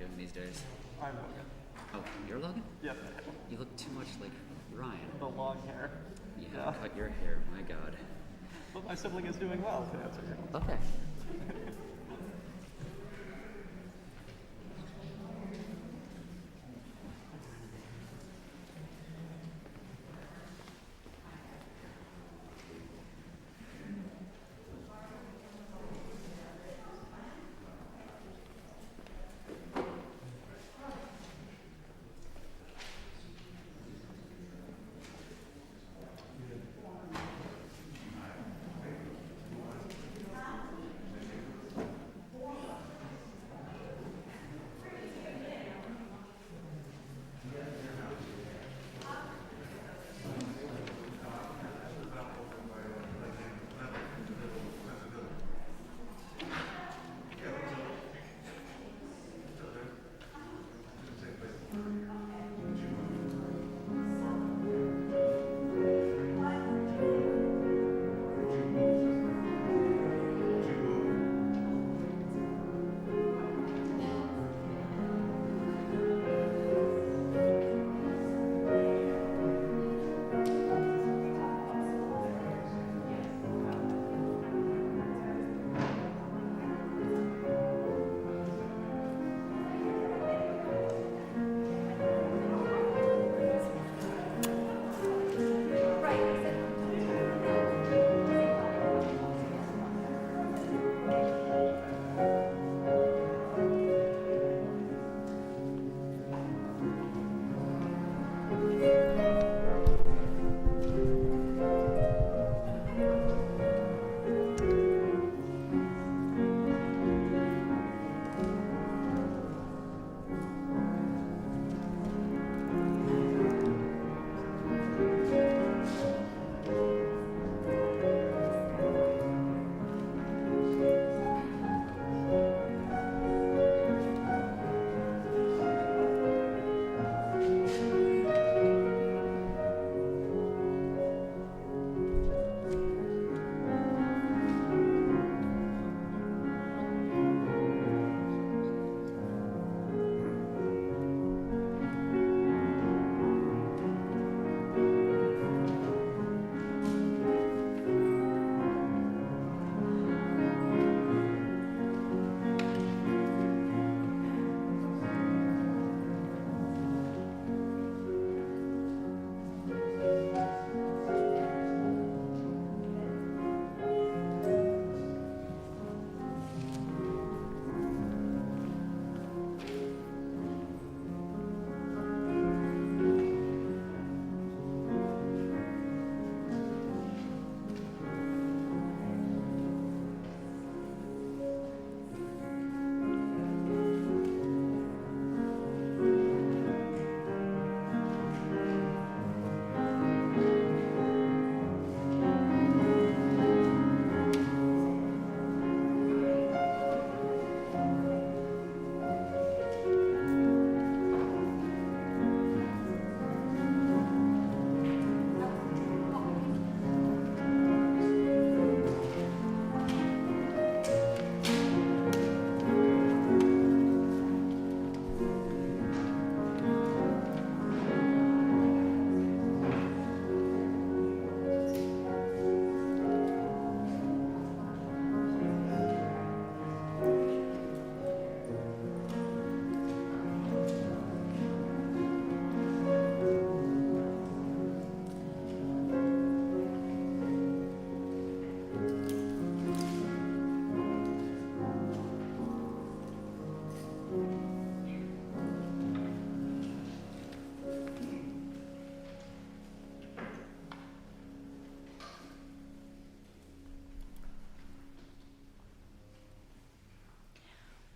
doing these days? I'm Logan. Oh, you're Logan? Yep. You look too much like Ryan. The long hair. You haven't cut your hair, my god. But my sibling is doing well, to answer you. Okay.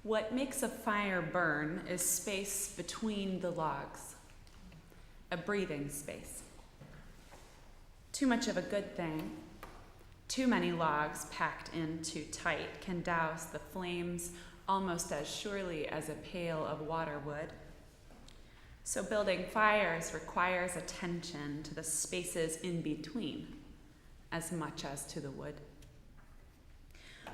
What makes a fire burn is space between the logs, a breathing space. Too much of a good thing, too many logs packed in too tight can douse the flames almost as surely as a pail of water would. So building fires requires attention to the spaces in between as much as to the wood.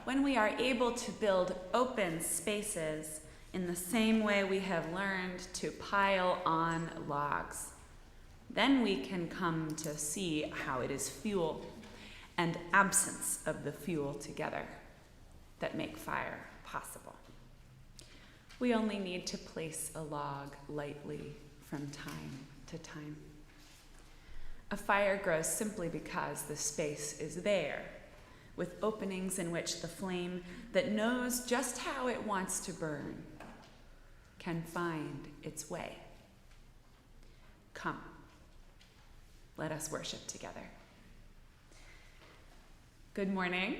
When we are able to build open spaces in the same way we have learned to pile on logs. Then we can come to see how it is fuel and absence of the fuel together that make fire possible. We only need to place a log lightly from time to time. A fire grows simply because the space is there, with openings in which the flame that knows just how it wants to burn can find its way. Come, let us worship together. Good morning.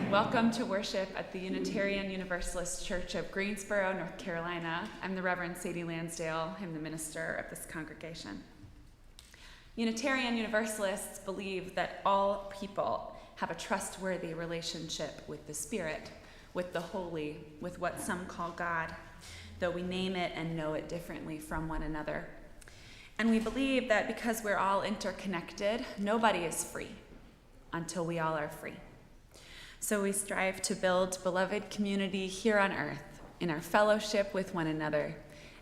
Welcome to worship at the Unitarian Universalist Church of Greensboro, North Carolina. I'm the Reverend Sadie Lansdale. I'm the minister of this congregation. Unitarian Universalists believe that all people have a trustworthy relationship with the Spirit, with the holy, with what some call God, though we name it and know it differently from one another. And we believe that because we're all interconnected, nobody is free until we all are free. So we strive to build beloved community here on earth, in our fellowship with one another,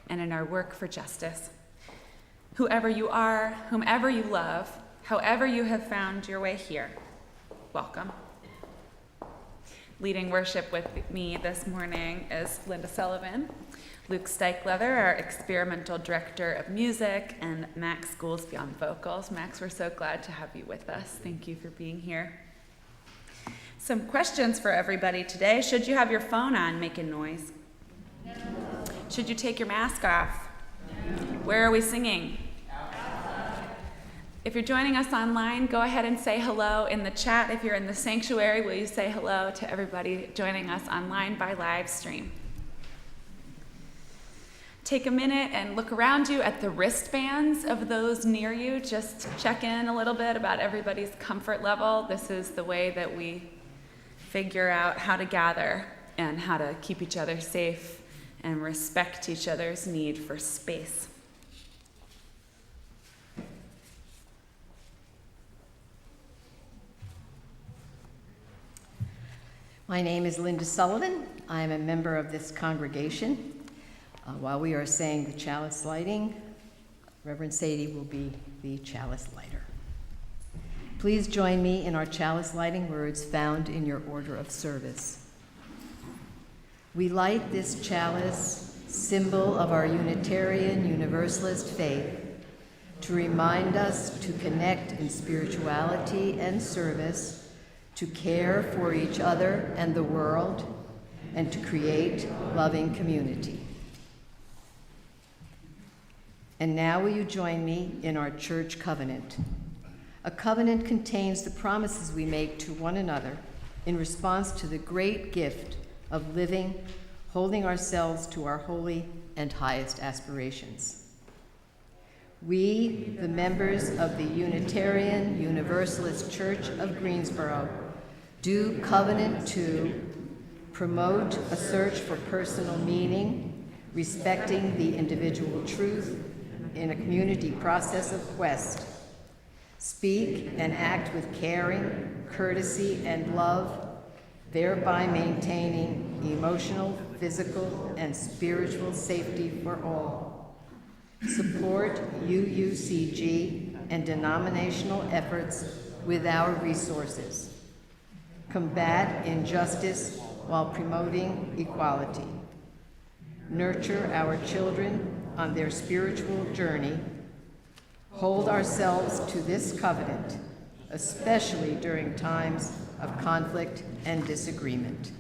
and in our work for justice. Whoever you are, whomever you love, however you have found your way here, welcome. Leading worship with me this morning is Linda Sullivan, Luke Steichleather, our experimental director of music, and Max Goolsby on vocals. Max, we're so glad to have you with us. Thank you for being here. Some questions for everybody today. Should you have your phone on making noise? No. Should you take your mask off? No. Where are we singing? Outside. If you're joining us online, go ahead and say hello in the chat. If you're in the sanctuary, will you say hello to everybody joining us online by live stream? Take a minute and look around you at the wristbands of those near you. Just check in a little bit about everybody's comfort level. This is the way that we figure out how to gather and how to keep each other safe and respect each other's need for space. My name is Linda Sullivan. I am a member of this congregation. While we are saying the chalice lighting, Reverend Sadie will be the chalice lighter. Please join me in our chalice lighting words found in your order of service. We light this chalice, symbol of our Unitarian Universalist faith, to remind us to connect in spirituality and service, to care for each other and the world, and to create loving community. And now will you join me in our church covenant? A covenant contains the promises we make to one another in response to the great gift of living, holding ourselves to our holy and highest aspirations. We, the members of the Unitarian Universalist Church of Greensboro, do covenant to promote a search for personal meaning, respecting the individual truth in a community process of quest, speak and act with caring, courtesy, and love, thereby maintaining emotional, physical, and spiritual safety for all. Support UUCG and denominational efforts with our resources. Combat injustice while promoting equality. Nurture our children on their spiritual journey. Hold ourselves to this covenant, especially during times of conflict and disagreement.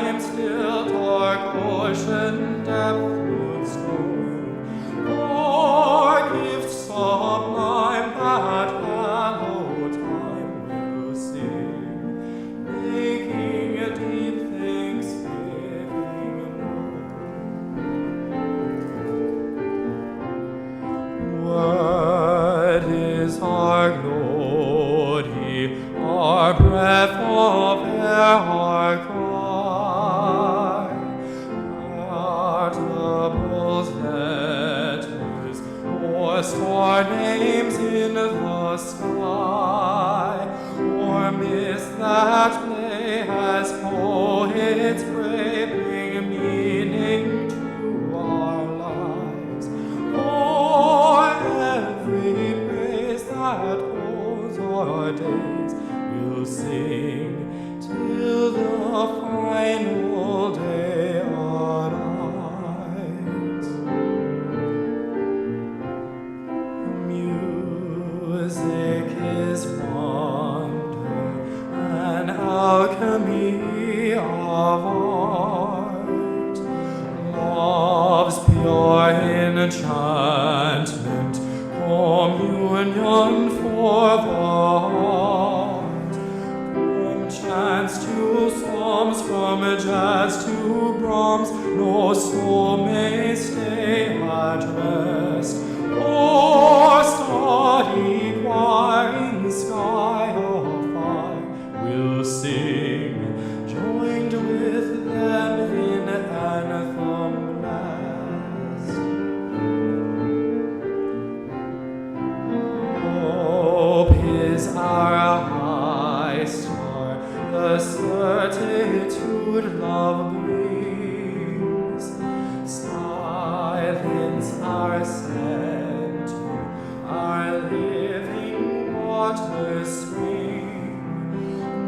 Time time still dark ocean depth would store, for gifts sublime that hallowed time will sing, making deep thanksgiving known. What is our glory, our breath of air, our cry? Artable's letters, or star names in the sky, or mist that play as poets pray, bring meaning to our lives. For every praise that holds our days will sing till the final day arise. Music is wonder, an alchemy of art, love's pure enchantment, communion for the heart. From chants to psalms, from jazz to Brahms, no soul may stay at rest. For starry choir in sky of fire will sing, joined with them in anthem blest. Hope is our high star, the certitude love brings. Silence our center, our living waters spring.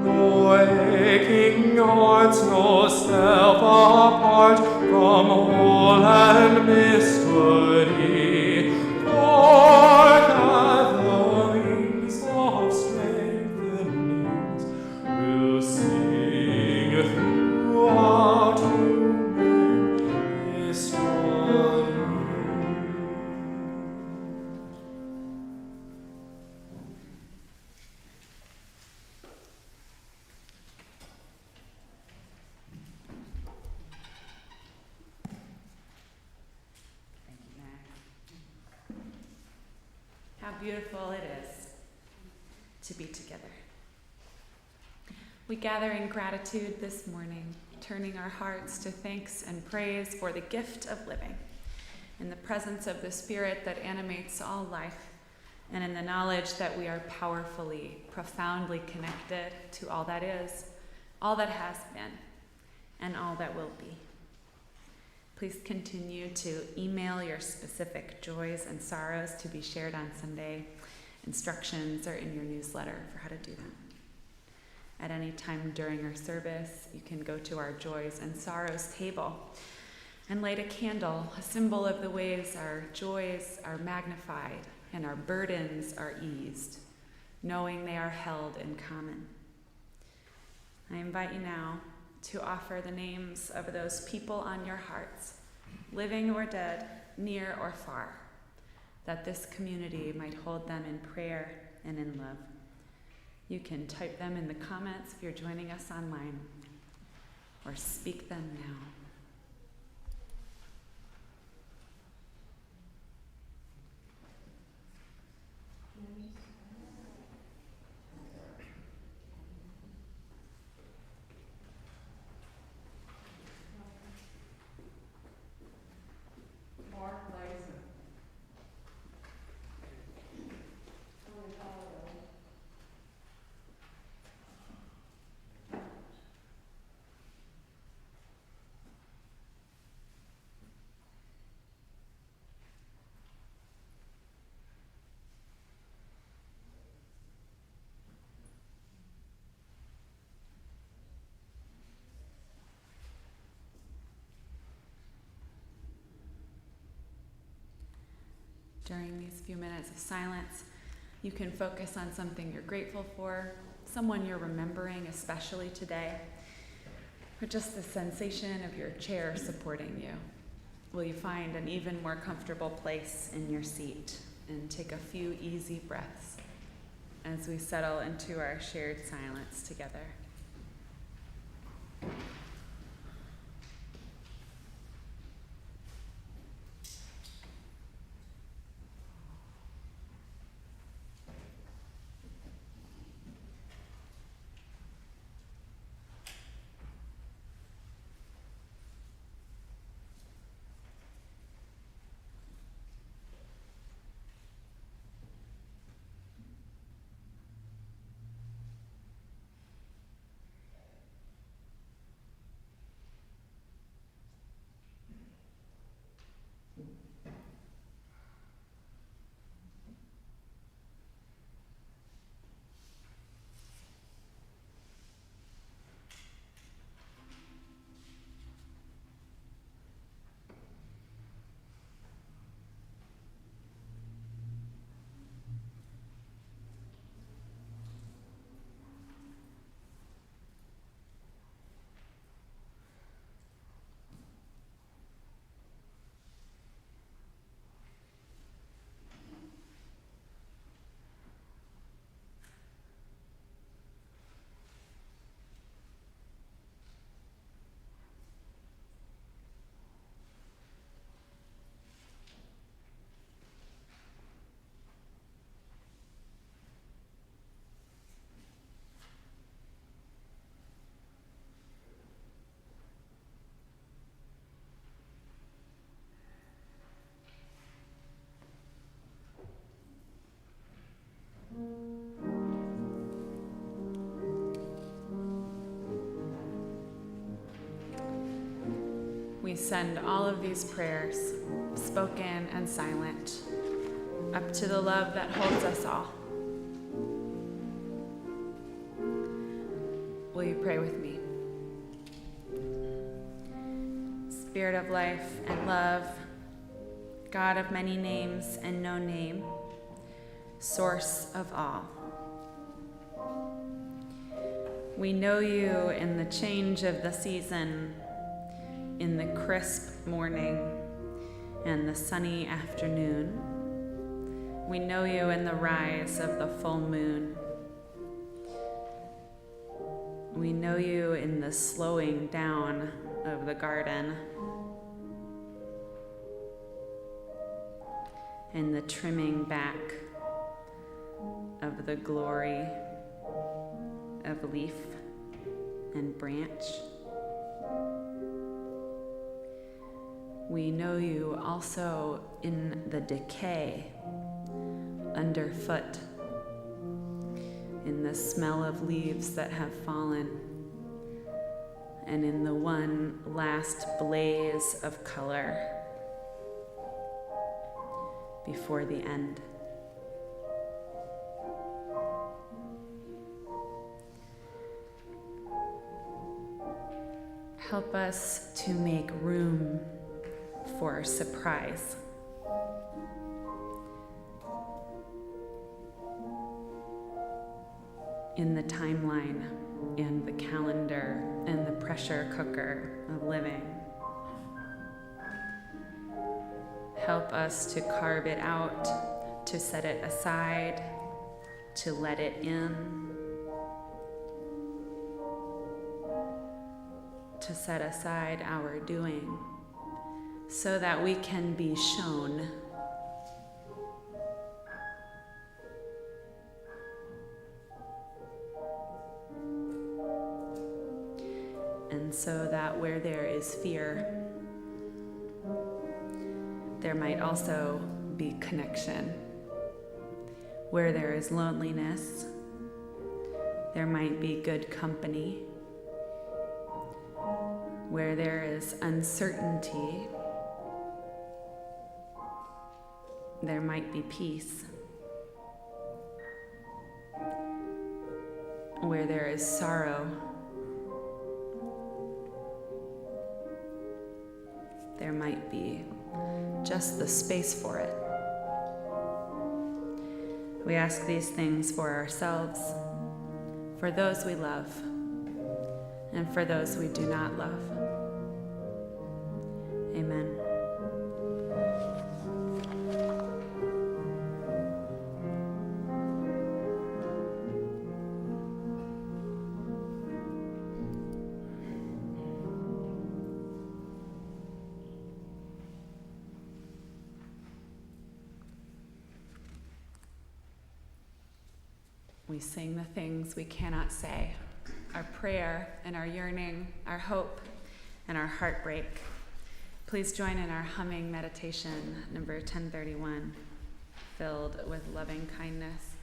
No aching hearts, no self apart from whole and mystery. For gatherings of strengthenings will sing throughout human history. Thank you, Max. How beautiful it is to be together. We gather in gratitude this morning, turning our hearts to thanks and praise for the gift of living, in the presence of the Spirit that animates all life, and in the knowledge that we are powerfully, profoundly connected to all that is, all that has been, and all that will be. Please continue to email your specific joys and sorrows to be shared on Sunday. Instructions are in your newsletter for how to do that. At any time during our service, you can go to our joys and sorrows table and light a candle, a symbol of the ways our joys are magnified and our burdens are eased, knowing they are held in common. I invite you now to offer the names of those people on your hearts, living or dead, near or far, that this community might hold them in prayer and in love. You can type them in the comments if you're joining us online, or speak them now. During these few minutes of silence, you can focus on something you're grateful for, someone you're remembering, especially today. or just the sensation of your chair supporting you. Will you find an even more comfortable place in your seat and take a few easy breaths as we settle into our shared silence together. We send all of these prayers, spoken and silent, up to the love that holds us all. Will you pray with me? Spirit of life and love, God of many names and no name, source of all. We know you in the change of the season, in the crisp morning and the sunny afternoon. We know you in the rise of the full moon. We know you in the slowing down of the garden, in the trimming back of the glory of leaf and branch. We know you also in the decay underfoot, in the smell of leaves that have fallen, and in the one last blaze of color before the end. Help us to make room for surprise. In the timeline and the calendar and the pressure cooker of living. Help us to carve it out, to set it aside, to let it in, to set aside our doing, so that we can be shown. And so that where there is fear, there might also be connection. Where there is loneliness, there might be good company. Where there is uncertainty, there might be peace. Where there is sorrow, there might be just the space for it. We ask these things for ourselves, for those we love, and for those we do not love. Amen. We sing the things we cannot say, our prayer and our yearning, our hope and our heartbreak. Please join in our humming meditation, number 1031, filled with loving kindness.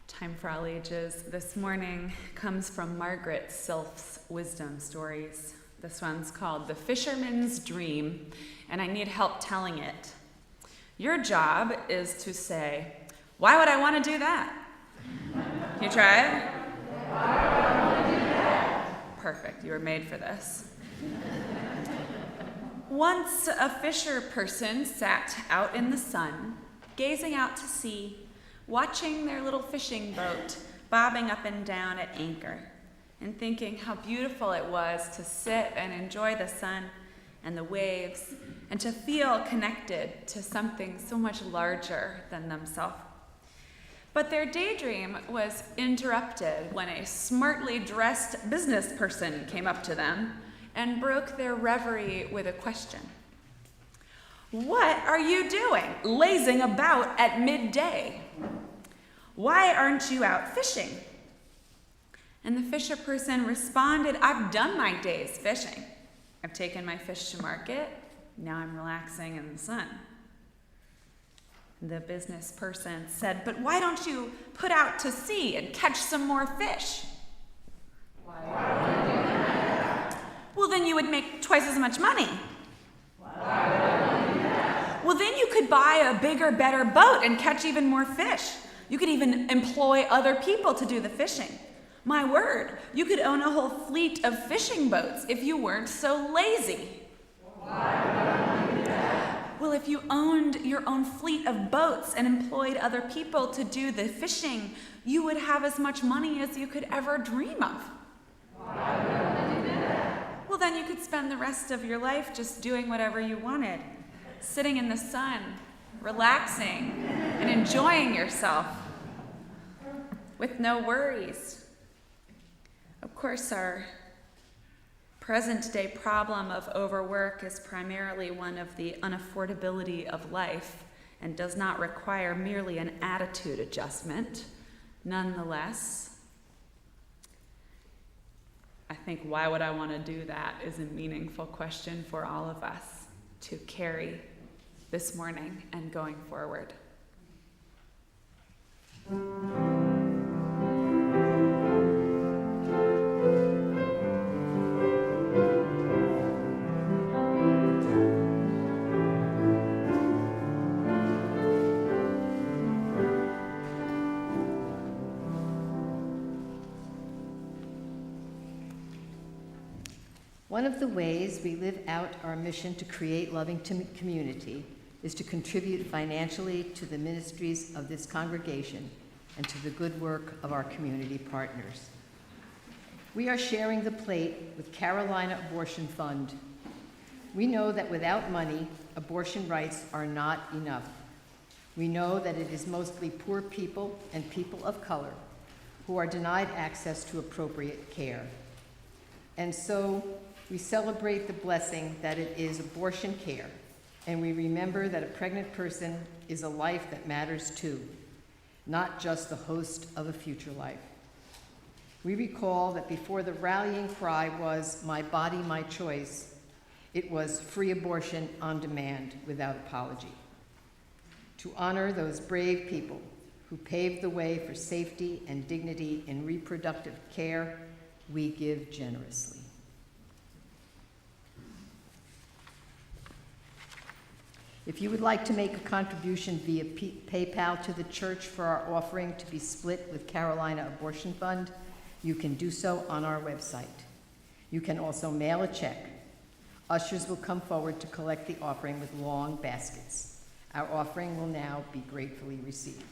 Time for all ages. This morning comes from Margaret Silf's Wisdom Stories. This one's called The Fisherman's Dream, and I need help telling it. Your job is to say, why would I want to do that? Can you try it? Why would I want to do that? Perfect, you were made for this. Once a fisher person sat out in the sun, gazing out to sea, watching their little fishing boat bobbing up and down at anchor, and thinking how beautiful it was to sit and enjoy the sun and the waves, and to feel connected to something so much larger than themselves. But their daydream was interrupted when a smartly dressed business person came up to them and broke their reverie with a question. What are you doing, lazing about at midday? Why aren't you out fishing? And the fisher person responded, I've done my day's fishing. I've taken my fish to market. Now I'm relaxing in the sun. The business person said, but why don't you put out to sea and catch some more fish? Why would you do that? Well, then you would make twice as much money. Why would I do that? Well, then you could buy a bigger, better boat and catch even more fish. You could even employ other people to do the fishing. My word, you could own a whole fleet of fishing boats if you weren't so lazy. Why would I do that? Well, if you owned your own fleet of boats and employed other people to do the fishing, you would have as much money as you could ever dream of. Why would I do that? Well, then you could spend the rest of your life just doing whatever you wanted, sitting in the sun, relaxing, and enjoying yourself with no worries. Of course, our present-day problem of overwork is primarily one of the unaffordability of life and does not require merely an attitude adjustment. Nonetheless, I think why would I want to do that is a meaningful question for all of us to carry this morning and going forward. One of the ways we live out our mission to create loving community is to contribute financially to the ministries of this congregation and to the good work of our community partners. We are sharing the plate with Carolina Abortion Fund. We know that without money, abortion rights are not enough. We know that it is mostly poor people and people of color who are denied access to appropriate care. And so we celebrate the blessing that it is abortion care, and we remember that a pregnant person is a life that matters too, not just the host of a future life. We recall that before the rallying cry was "My body, my choice," it was free abortion on demand without apology. To honor those brave people who paved the way for safety and dignity in reproductive care, we give generously. If you would like to make a contribution via PayPal to the church for our offering to be split with Carolina Abortion Fund, you can do so on our website. You can also mail a check. Ushers will come forward to collect the offering with long baskets. Our offering will now be gratefully received.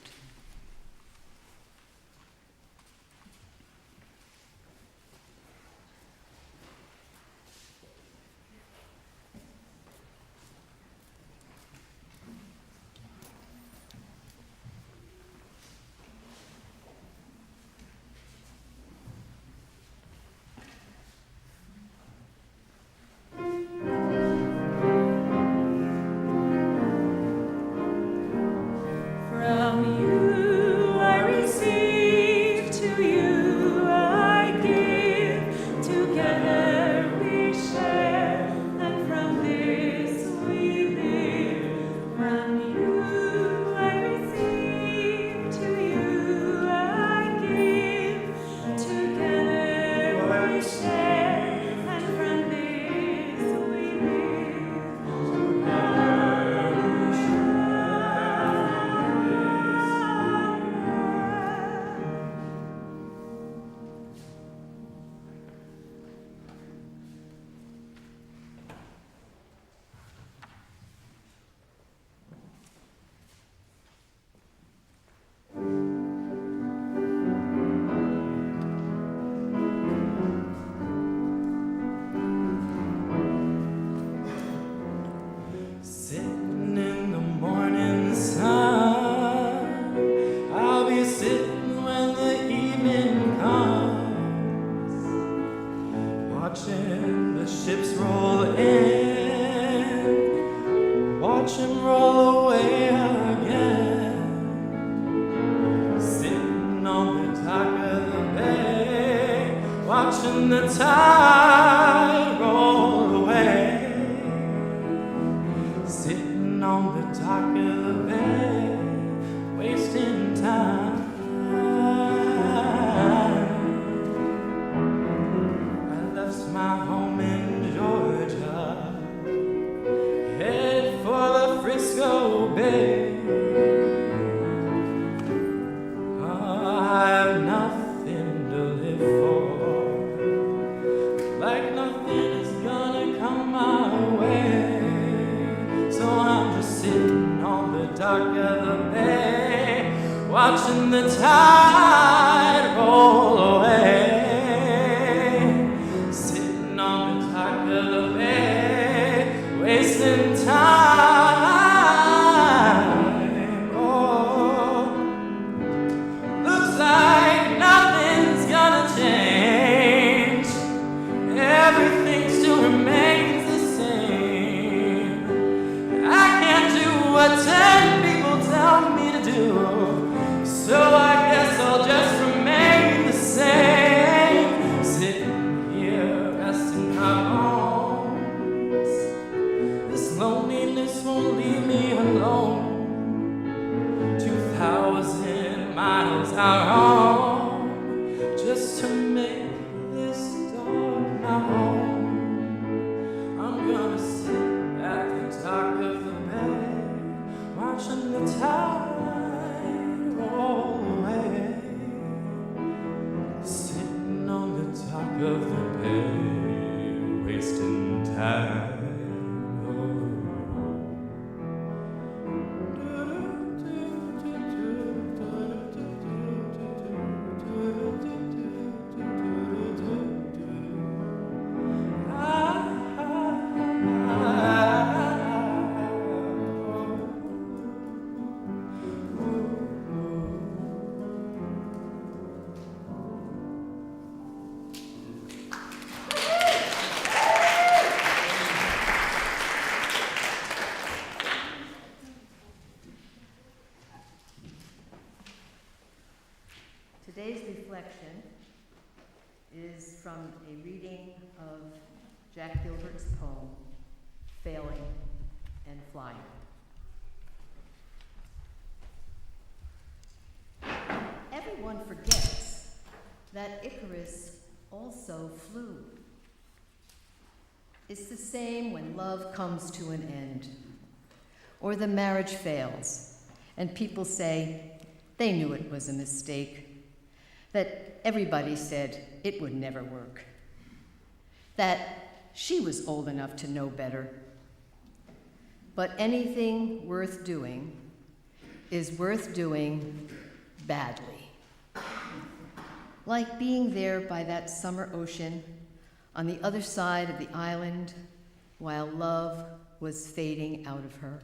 Of the bay, wasting Today's reflection is from a reading of Jack Gilbert's poem, Failing and Flying. Everyone forgets that Icarus also flew. It's the same when love comes to an end, or the marriage fails, and people say they knew it was a mistake, that everybody said it would never work, that she was old enough to know better. But anything worth doing is worth doing badly. Like being there by that summer ocean on the other side of the island while love was fading out of her.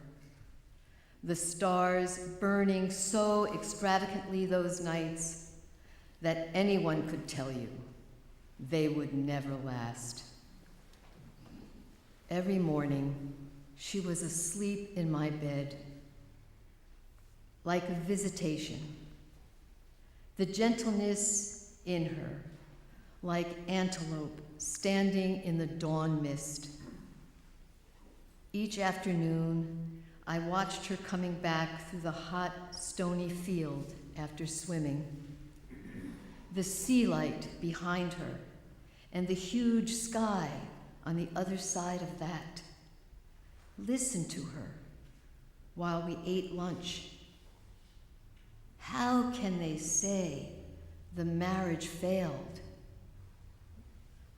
The stars burning so extravagantly those nights that anyone could tell you they would never last. Every morning, she was asleep in my bed, like a visitation. The gentleness in her, like antelope standing in the dawn mist. Each afternoon, I watched her coming back through the hot, stony field after swimming. The sea light behind her, and the huge sky on the other side of that. Listen to her while we ate lunch. How can they say the marriage failed?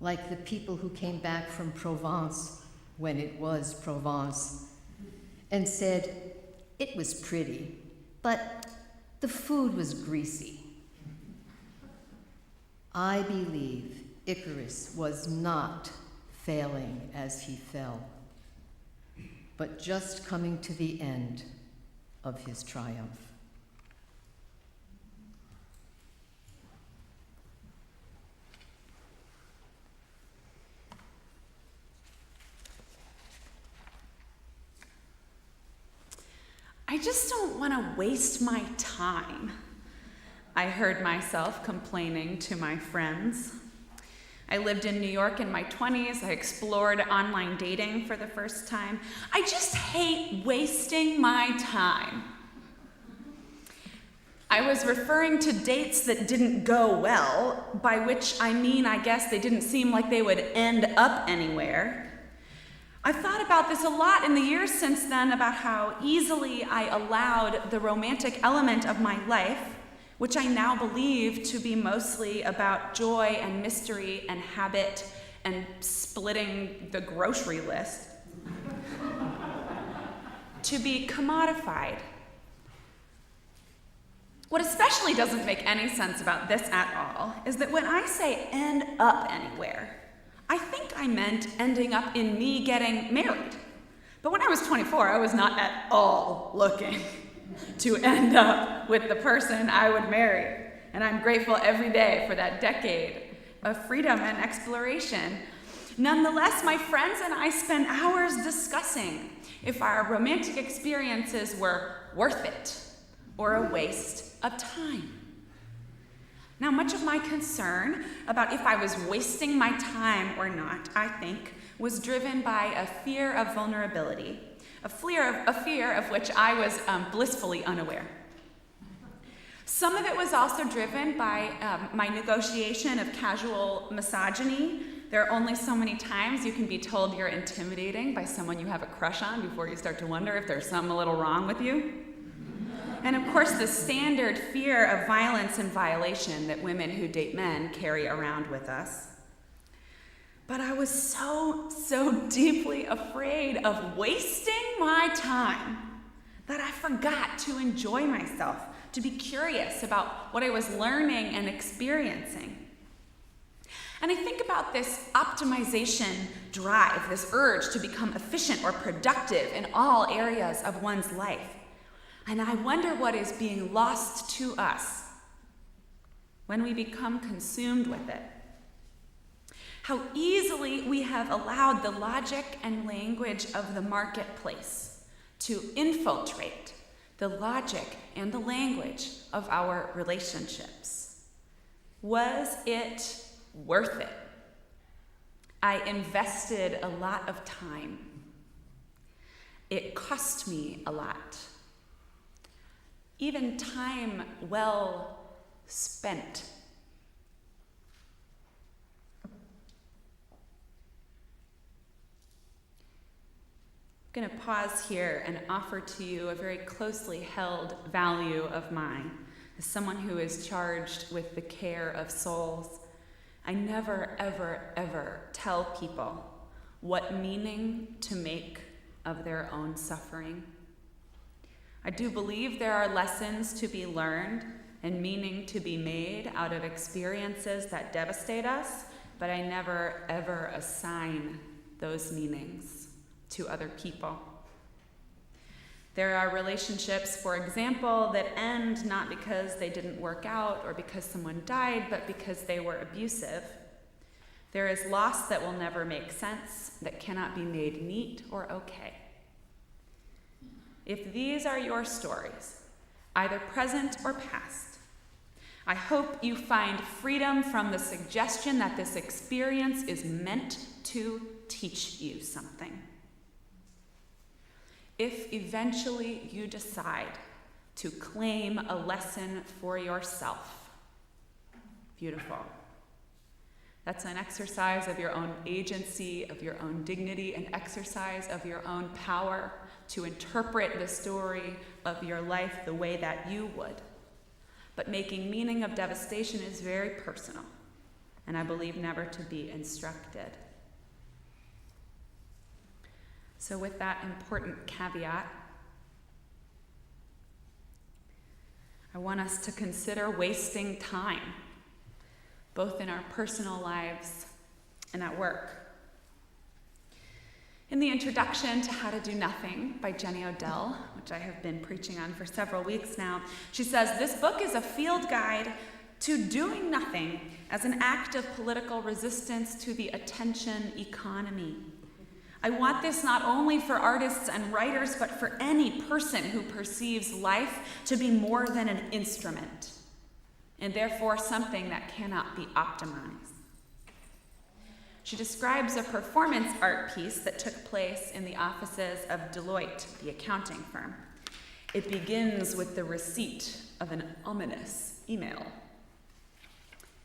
Like the people who came back from Provence, when it was Provence, and said it was pretty, but the food was greasy. I believe Icarus was not failing as he fell, but just coming to the end of his triumph. I just don't want to waste my time, I heard myself complaining to my friends. I lived in New York in my 20s. I explored online dating for the first time. I just hate wasting my time. I was referring to dates that didn't go well, by which I mean, I guess, they didn't seem like they would end up anywhere. I've thought about this a lot in the years since then, about how easily I allowed the romantic element of my life, which I now believe to be mostly about joy and mystery and habit and splitting the grocery list, to be commodified. What especially doesn't make any sense about this at all is that when I say end up anywhere, I think I meant ending up in me getting married. But when I was 24, I was not at all looking to end up with the person I would marry. And I'm grateful every day for that decade of freedom and exploration. Nonetheless, my friends and I spent hours discussing if our romantic experiences were worth it or a waste of time. Now, much of my concern about if I was wasting my time or not, I think, was driven by a fear of vulnerability, a fear of which I was blissfully unaware. Some of it was also driven by my negotiation of casual misogyny. There are only so many times you can be told you're intimidating by someone you have a crush on before you start to wonder if there's something a little wrong with you. And of course, the standard fear of violence and violation that women who date men carry around with us. But I was so deeply afraid of wasting my time that I forgot to enjoy myself, to be curious about what I was learning and experiencing. And I think about this optimization drive, this urge to become efficient or productive in all areas of one's life. And I wonder what is being lost to us when we become consumed with it. How easily we have allowed the logic and language of the marketplace to infiltrate the logic and the language of our relationships. Was it worth it? I invested a lot of time. It cost me a lot. Even time well spent. I'm going to pause here and offer to you a very closely held value of mine. As someone who is charged with the care of souls, I never, ever tell people what meaning to make of their own suffering. I do believe there are lessons to be learned and meaning to be made out of experiences that devastate us, but I never, ever assign those meanings to other people. There are relationships, for example, that end not because they didn't work out or because someone died, but because they were abusive. There is loss that will never make sense, that cannot be made neat or okay. If these are your stories, either present or past, I hope you find freedom from the suggestion that this experience is meant to teach you something. If eventually you decide to claim a lesson for yourself, beautiful. That's an exercise of your own agency, of your own dignity, an exercise of your own power to interpret the story of your life the way that you would. But making meaning of devastation is very personal, and I believe never to be instructed. So with that important caveat, I want us to consider wasting time, both in our personal lives and at work. In the introduction to How to Do Nothing by Jenny Odell, which I have been preaching on for several weeks now, she says, "This book is a field guide to doing nothing as an act of political resistance to the attention economy. I want this not only for artists and writers, but for any person who perceives life to be more than an instrument, and therefore something that cannot be optimized." She describes a performance art piece that took place in the offices of Deloitte, the accounting firm. It begins with the receipt of an ominous email.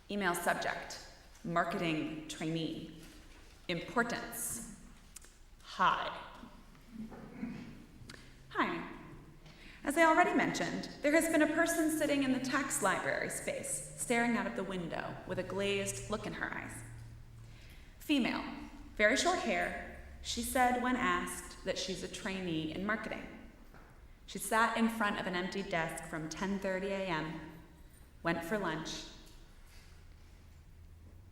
Email subject, marketing trainee. Importance, high. Hi. As I already mentioned, there has been a person sitting in the tax library space, staring out of the window with a glazed look in her eyes. Female, very short hair. She said when asked that she's a trainee in marketing. She sat in front of an empty desk from 10:30 a.m., went for lunch,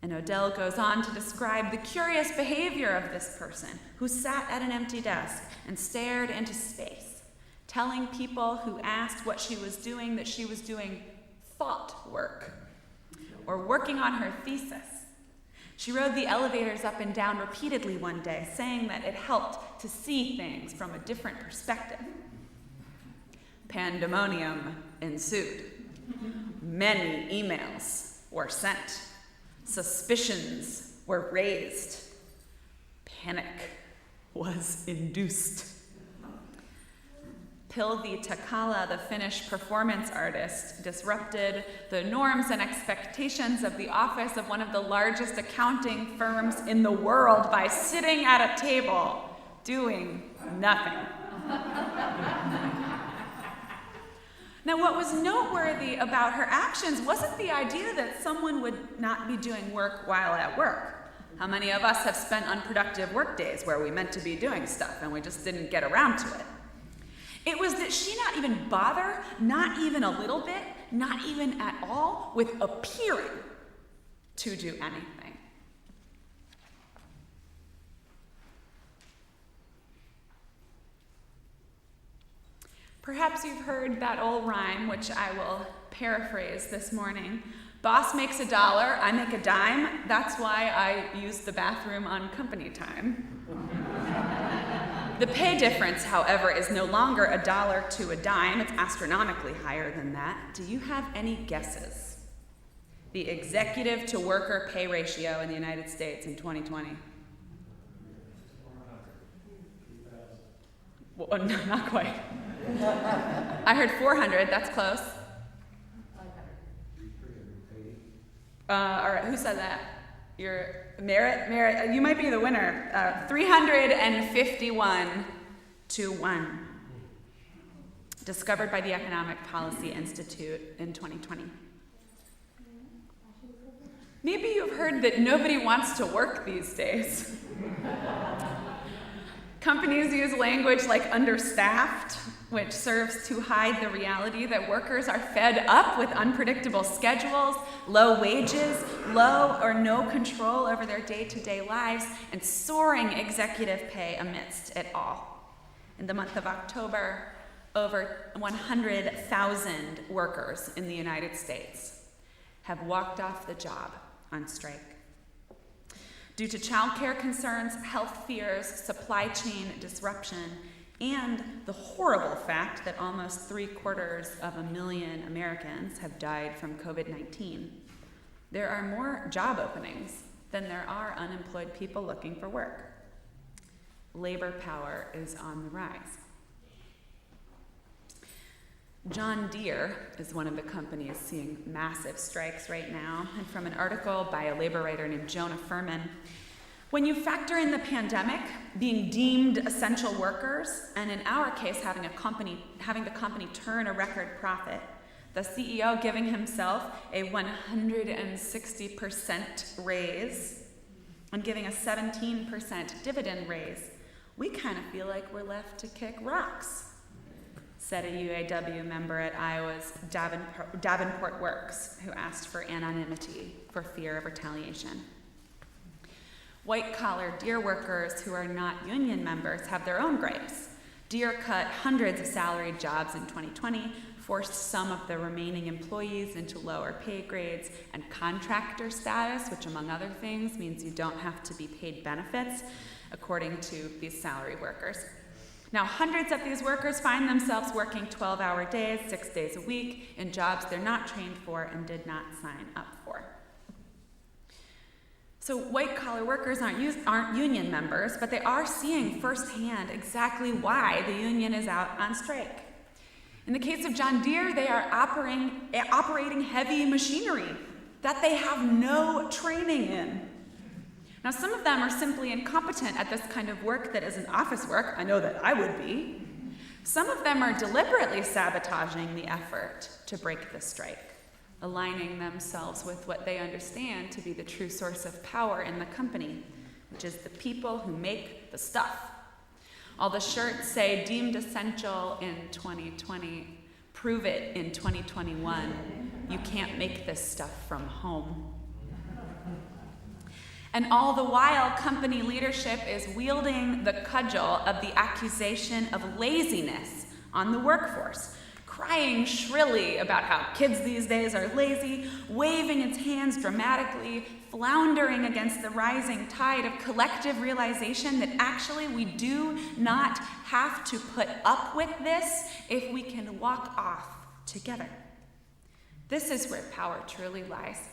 and Odell goes on to describe the curious behavior of this person who sat at an empty desk and stared into space, telling people who asked what she was doing that she was doing thought work or working on her thesis. She rode the elevators up and down repeatedly one day, saying that it helped to see things from a different perspective. Pandemonium ensued. Many emails were sent. Suspicions were raised. Panic was induced. Pilvi Takala, the Finnish performance artist, disrupted the norms and expectations of the office of one of the largest accounting firms in the world by sitting at a table doing nothing. Now, what was noteworthy about her actions wasn't the idea that someone would not be doing work while at work. How many of us have spent unproductive work days where we meant to be doing stuff and we just didn't get around to it? It was that she not even bother, not even a little bit, not even at all, with appearing to do anything. Perhaps you've heard that old rhyme, which I will paraphrase this morning. Boss makes $1, I make a dime. That's why I use the bathroom on company time. The pay difference, however, is no longer $1 to a dime. It's astronomically higher than that. Do you have any guesses? The executive to worker pay ratio in the United States in 2020. Well, no, not quite. I heard 400, that's close. All right, who said that? Merritt, you might be the winner. 351 to 1. Discovered by the Economic Policy Institute in 2020. Maybe you've heard that nobody wants to work these days. Companies use language like understaffed, which serves to hide the reality that workers are fed up with unpredictable schedules, low wages, low or no control over their day-to-day lives, and soaring executive pay amidst it all. In the month of October, over 100,000 workers in the United States have walked off the job on strike. Due to childcare concerns, health fears, supply chain disruption, and the horrible fact that almost 750,000 Americans have died from COVID-19, there are more job openings than there are unemployed people looking for work. Labor power is on the rise. John Deere is one of the companies seeing massive strikes right now, and from an article by a labor writer named Jonah Furman, when you factor in the pandemic, being deemed essential workers, and in our case, having the company turn a record profit, the CEO giving himself a 160% raise and giving a 17% dividend raise, we kind of feel like we're left to kick rocks, said a UAW member at Iowa's Davenport Works, who asked for anonymity for fear of retaliation. White-collar Deere workers who are not union members have their own gripes. Deere cut hundreds of salaried jobs in 2020, forced some of the remaining employees into lower pay grades and contractor status, which among other things means you don't have to be paid benefits, according to these salaried workers. Now, hundreds of these workers find themselves working 12-hour days, 6 days a week, in jobs they're not trained for and did not sign up for. So white-collar workers aren't union members, but they are seeing firsthand exactly why the union is out on strike. In the case of John Deere, they are operating heavy machinery that they have no training in. Now, some of them are simply incompetent at this kind of work that isn't office work. I know that I would be. Some of them are deliberately sabotaging the effort to break the strike, aligning themselves with what they understand to be the true source of power in the company, which is the people who make the stuff. All the shirts say deemed essential in 2020, prove it in 2021. You can't make this stuff from home. And all the while, company leadership is wielding the cudgel of the accusation of laziness on the workforce, crying shrilly about how kids these days are lazy, waving its hands dramatically, floundering against the rising tide of collective realization that actually we do not have to put up with this if we can walk off together. This is where power truly lies.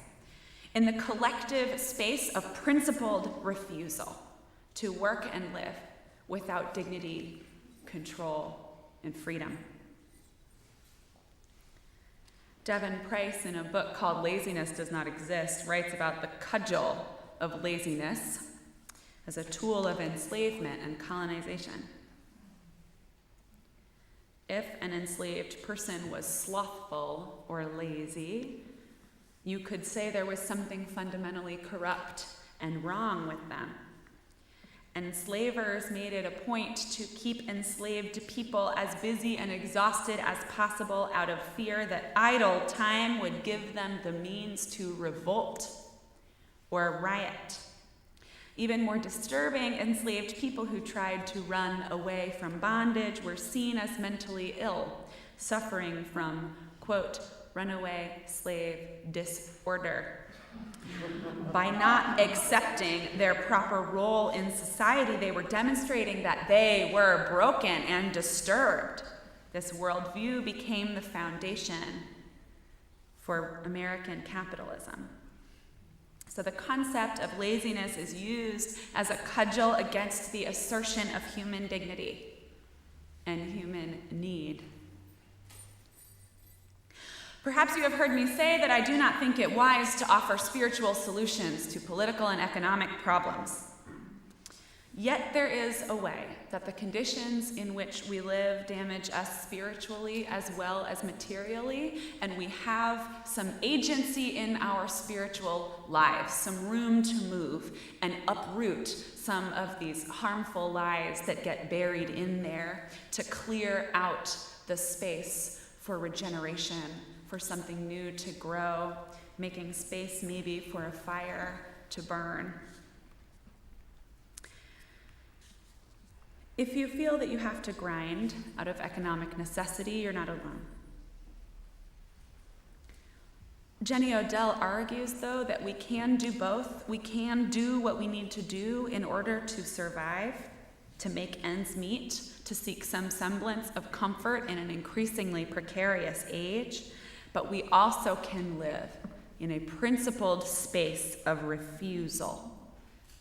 In the collective space of principled refusal to work and live without dignity, control, and freedom. Devin Price, in a book called Laziness Does Not Exist, writes about the cudgel of laziness as a tool of enslavement and colonization. If an enslaved person was slothful or lazy, you could say there was something fundamentally corrupt and wrong with them. Enslavers made it a point to keep enslaved people as busy and exhausted as possible out of fear that idle time would give them the means to revolt or riot. Even more disturbing, enslaved people who tried to run away from bondage were seen as mentally ill, suffering from, quote, runaway slave disorder. By not accepting their proper role in society, they were demonstrating that they were broken and disturbed. This worldview became the foundation for American capitalism. So the concept of laziness is used as a cudgel against the assertion of human dignity and human need. Perhaps you have heard me say that I do not think it wise to offer spiritual solutions to political and economic problems. Yet there is a way that the conditions in which we live damage us spiritually as well as materially, and we have some agency in our spiritual lives, some room to move and uproot some of these harmful lies that get buried in there to clear out the space for regeneration, for something new to grow, making space maybe for a fire to burn. If you feel that you have to grind out of economic necessity, you're not alone. Jenny Odell argues, though, that we can do both. We can do what we need to do in order to survive, to make ends meet, to seek some semblance of comfort in an increasingly precarious age, but we also can live in a principled space of refusal,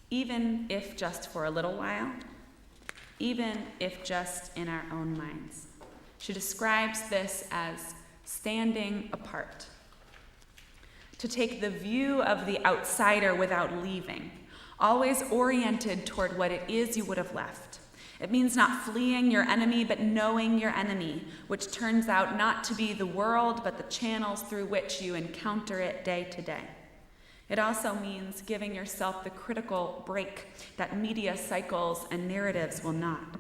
even if just for a little while, even if just in our own minds. She describes this as standing apart, to take the view of the outsider without leaving, always oriented toward what it is you would have left. It means not fleeing your enemy, but knowing your enemy, which turns out not to be the world, but the channels through which you encounter it day to day. It also means giving yourself the critical break that media cycles and narratives will not,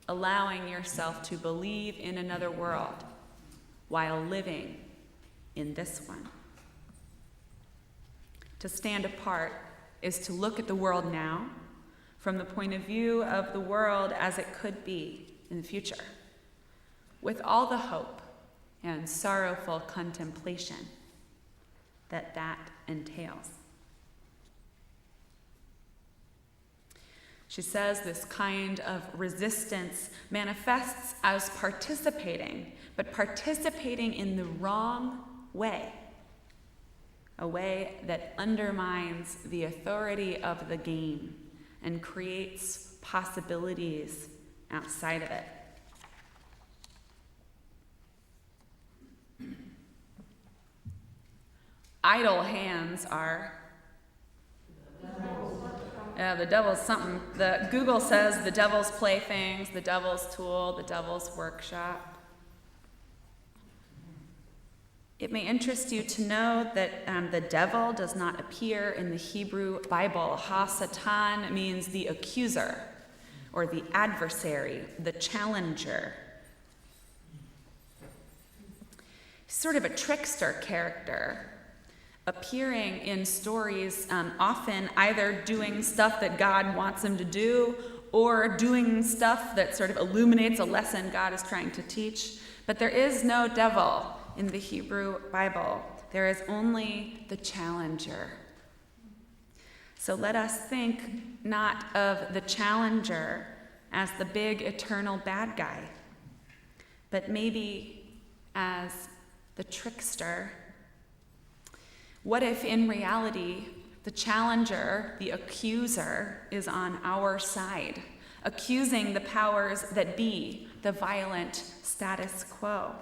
allowing yourself to believe in another world while living in this one. To stand apart is to look at the world now from the point of view of the world as it could be in the future, with all the hope and sorrowful contemplation that entails. She says this kind of resistance manifests as participating, but participating in the wrong way, a way that undermines the authority of the game and creates possibilities outside of it. Idle hands are the devil's something. Google says the devil's playthings, the devil's tool, the devil's workshop. It may interest you to know that the devil does not appear in the Hebrew Bible. Ha-Satan means the accuser, or the adversary, the challenger. He's sort of a trickster character, appearing in stories, often either doing stuff that God wants him to do, or doing stuff that sort of illuminates a lesson God is trying to teach. But there is no devil in the Hebrew Bible. There is only the challenger. So let us think not of the challenger as the big eternal bad guy, but maybe as the trickster. What if in reality the challenger, the accuser, is on our side, accusing the powers that be, the violent status quo,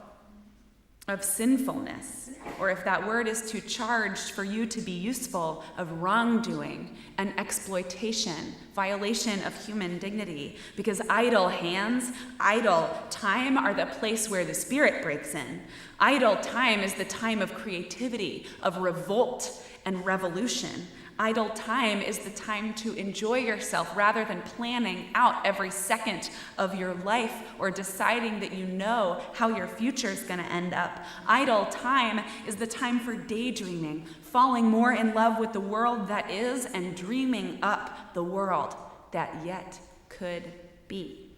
of sinfulness, or if that word is too charged for you to be useful, of wrongdoing and exploitation, violation of human dignity, because idle hands, idle time are the place where the Spirit breaks in. Idle time is the time of creativity, of revolt and revolution. Idle time is the time to enjoy yourself rather than planning out every second of your life or deciding that you know how your future is going to end up. Idle time is the time for daydreaming, falling more in love with the world that is, and dreaming up the world that yet could be.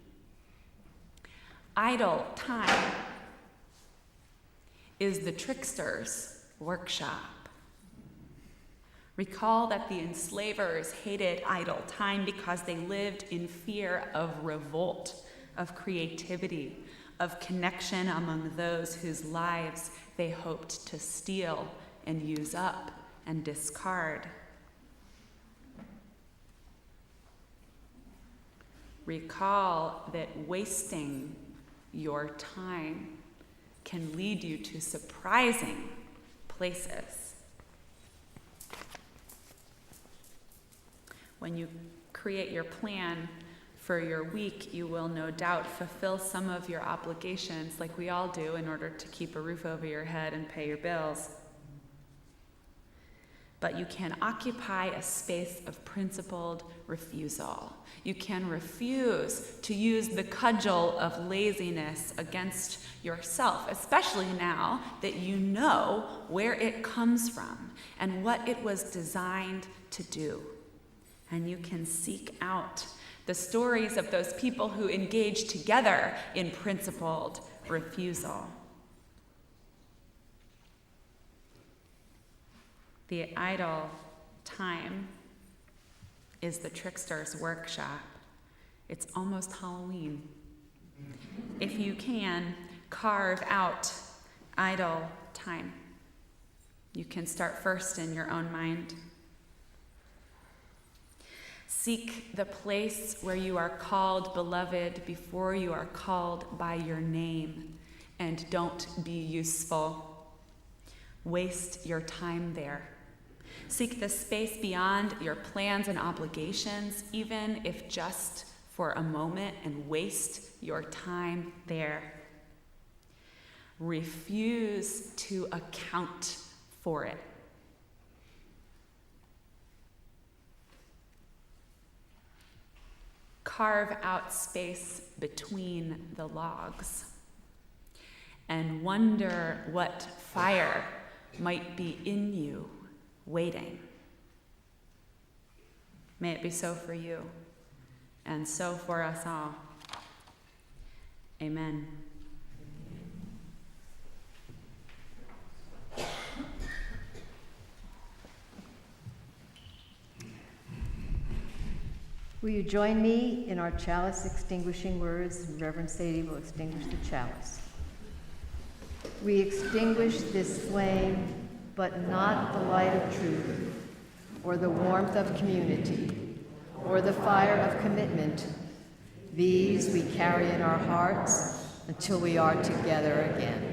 Idle time is the trickster's workshop. Recall that the enslavers hated idle time because they lived in fear of revolt, of creativity, of connection among those whose lives they hoped to steal and use up and discard. Recall that wasting your time can lead you to surprising places. When you create your plan for your week, you will no doubt fulfill some of your obligations, like we all do, in order to keep a roof over your head and pay your bills. But you can occupy a space of principled refusal. You can refuse to use the cudgel of laziness against yourself, especially now that you know where it comes from and what it was designed to do. And you can seek out the stories of those people who engage together in principled refusal. The idle time is the trickster's workshop. It's almost Halloween. If you can, carve out idle time. You can start first in your own mind. Seek the place where you are called beloved before you are called by your name, and don't be useful. Waste your time there. Seek the space beyond your plans and obligations, even if just for a moment, and waste your time there. Refuse to account for it. Carve out space between the logs and wonder what fire might be in you waiting. May it be so for you and so for us all. Amen. Will you join me in our chalice extinguishing words? Reverend Sadie will extinguish the chalice. We extinguish this flame, but not the light of truth, or the warmth of community, or the fire of commitment. These we carry in our hearts until we are together again.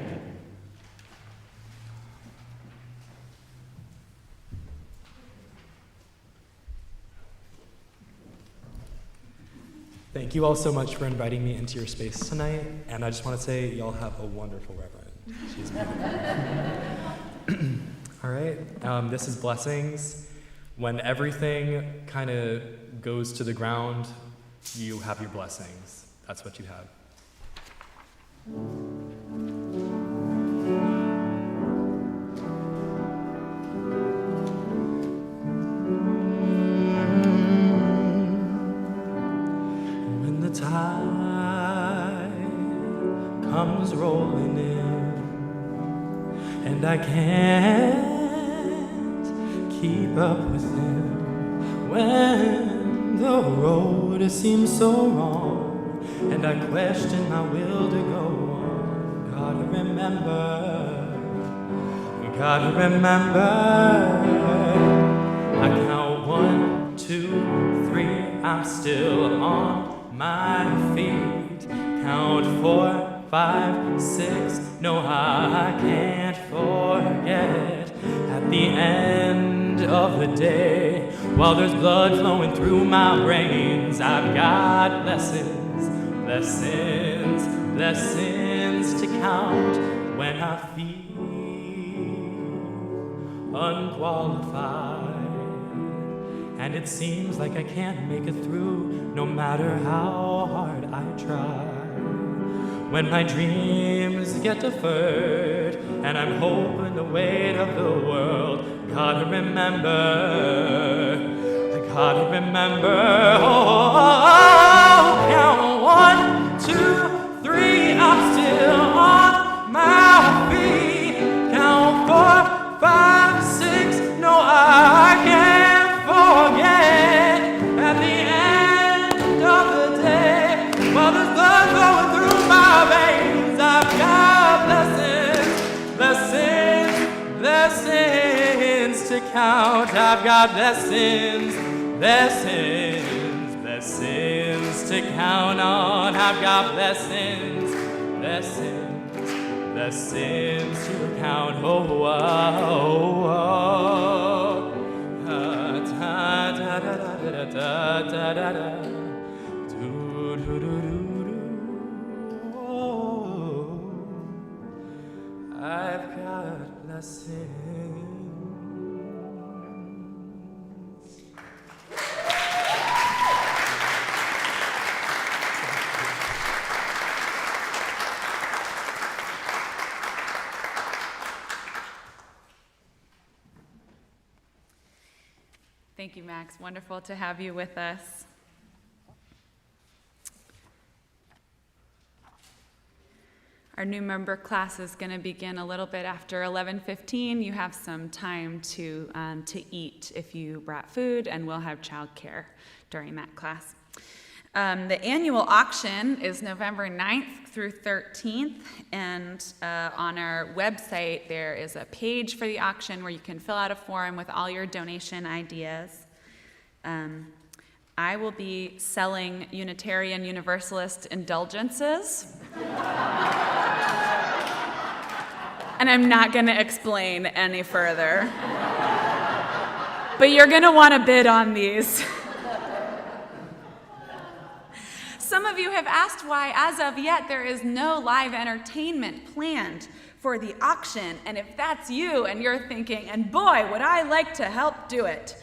Thank you all so much for inviting me into your space tonight, and I just want to say y'all have a wonderful reverend. She's beautiful. All right, this is Blessings. When everything kind of goes to the ground, you have your blessings. That's what you have. Comes rolling in, and I can't keep up with him when the road seems so wrong, and I question my will to go on. Gotta remember, I count 1, 2, 3, I'm still on my feet. Count 4, 5, 6, no, I can't forget. At the end of the day, while there's blood flowing through my brains, I've got lessons to count when I feel unqualified. and it seems like I can't make it through, no matter how hard I try. When my dreams get deferred, and I'm hoping the weight of the world, gotta remember, count 1, 2, 3, I'm still on my feet. Count 4, 5, 6, no, I can't forget. At the end of the day, while there's blood flowing through my veins, I've got lessons to count. I've got lessons to count on. I've got lessons to count. Oh, oh, oh. Da, da, da, da, da, da, da, da. Do, do, do, do, do. Oh, I've got lessons. Thank you, Max. Wonderful to have you with us. Our new member class is going to begin a little bit after 11:15. You have some time to eat if you brought food, and we'll have childcare during that class. The annual auction is November 9th through 13th, and on our website there is a page for the auction where you can fill out a form with all your donation ideas. I will be selling Unitarian Universalist indulgences. And I'm not going to explain any further. But you're going to want to bid on these. Some of you have asked why, as of yet, there is no live entertainment planned for the auction. And if that's you and you're thinking, and boy, would I like to help do it,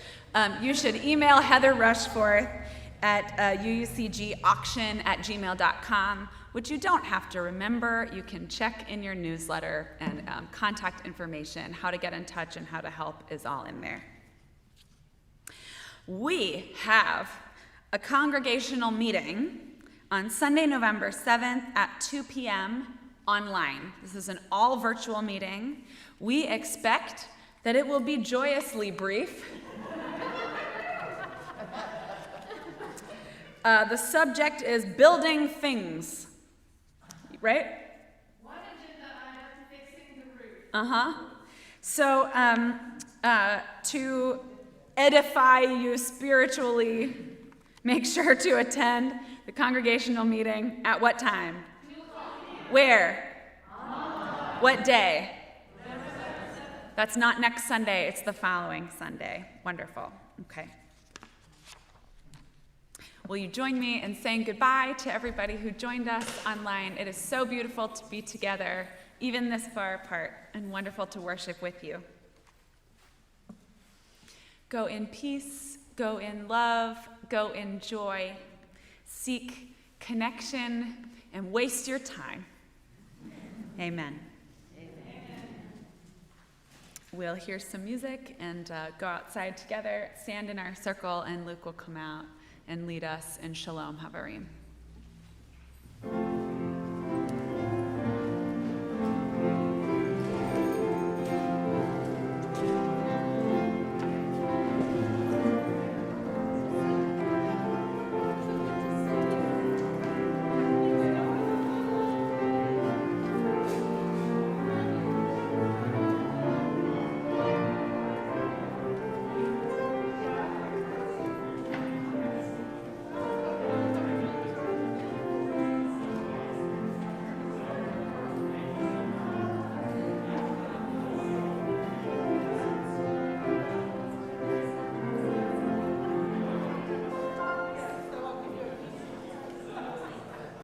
you should email Heather Rushforth at uucgauction@gmail.com, which you don't have to remember. You can check in your newsletter, and contact information, how to get in touch and how to help is all in there. We have a congregational meeting on Sunday, November 7th at 2 p.m. online. This is an all virtual meeting. We expect that it will be joyously brief. The subject is building things, right? One agenda item, fixing the roof. So to edify you spiritually, make sure to attend the congregational meeting at what time? Where? What day? That's not next Sunday, it's the following Sunday. Wonderful. Okay. Will you join me in saying goodbye to everybody who joined us online? It is so beautiful to be together, even this far apart, and wonderful to worship with you. Go in peace, go in love, go in joy. Seek connection and waste your time. Amen. We'll hear some music and go outside together, stand in our circle, and Luke will come out and lead us in Shalom Havarim.